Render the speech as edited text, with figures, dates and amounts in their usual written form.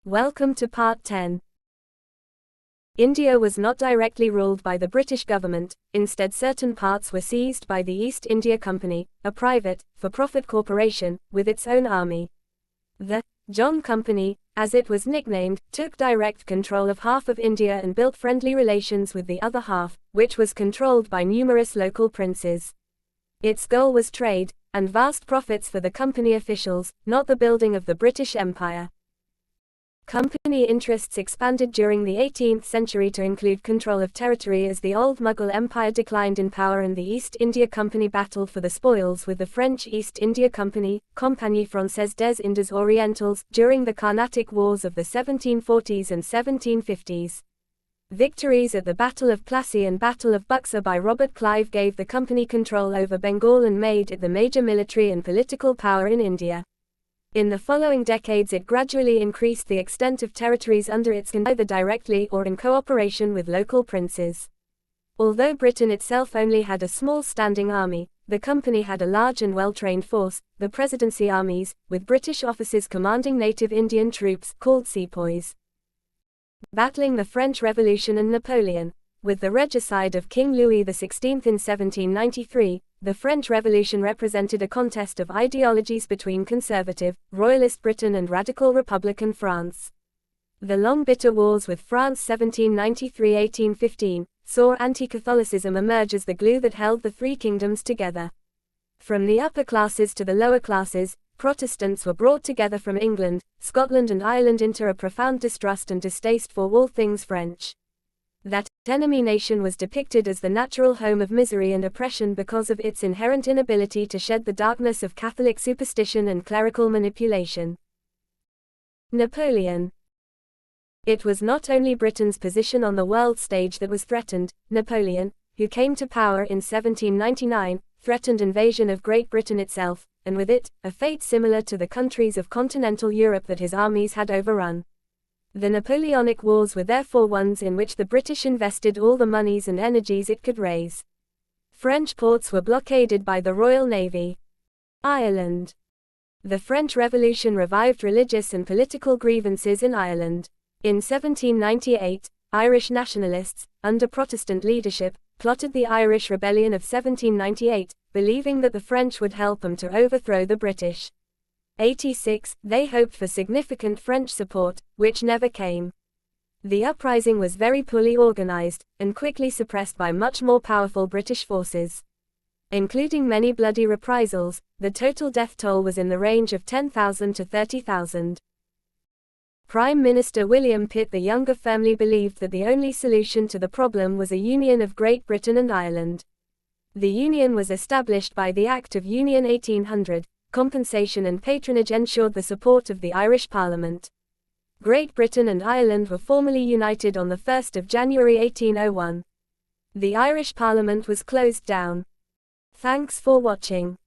Welcome to Part 10. India was not directly ruled by the British government, instead certain parts were seized by the East India Company, a private, for-profit corporation, with its own army. The John Company, as it was nicknamed, took direct control of half of India and built friendly relations with the other half, which was controlled by numerous local princes. Its goal was trade, and vast profits for the company officials, not the building of the British Empire. Company interests expanded during the 18th century to include control of territory as the old Mughal Empire declined in power and the East India Company battled for the spoils with the French East India Company, Compagnie Française des Indes Orientales, during the Carnatic Wars of the 1740s and 1750s. Victories at the Battle of Plassey and Battle of Buxar by Robert Clive gave the company control over Bengal and made it the major military and political power in India. In the following decades it gradually increased the extent of territories under its control either directly or in cooperation with local princes. Although Britain itself only had a small standing army, the company had a large and well-trained force, the Presidency armies, with British officers commanding native Indian troops, called sepoys. Battling the French Revolution and Napoleon. With the regicide of King Louis XVI in 1793, the French Revolution represented a contest of ideologies between conservative, royalist Britain and radical republican France. The long bitter wars with France 1793–1815 saw anti-Catholicism emerge as the glue that held the three kingdoms together. From the upper classes to the lower classes, Protestants were brought together from England, Scotland and Ireland into a profound distrust and distaste for all things French. That enemy nation was depicted as the natural home of misery and oppression because of its inherent inability to shed the darkness of Catholic superstition and clerical manipulation. Napoleon. It was not only Britain's position on the world stage that was threatened. Napoleon, who came to power in 1799, threatened invasion of Great Britain itself, and with it, a fate similar to the countries of continental Europe that his armies had overrun. The Napoleonic Wars were therefore ones in which the British invested all the monies and energies it could raise. French ports were blockaded by the Royal Navy. Ireland. The French Revolution revived religious and political grievances in Ireland. In 1798, Irish nationalists, under Protestant leadership, plotted the Irish Rebellion of 1798, believing that the French would help them to overthrow the British. 86, they hoped for significant French support, which never came. The uprising was very poorly organized, and quickly suppressed by much more powerful British forces. Including many bloody reprisals, the total death toll was in the range of 10,000 to 30,000. Prime Minister William Pitt the Younger firmly believed that the only solution to the problem was a union of Great Britain and Ireland. The union was established by the Act of Union 1800. Compensation and patronage ensured the support of the Irish Parliament. Great Britain and Ireland were formally united on 1 January 1801. The Irish Parliament was closed down. Thanks for watching.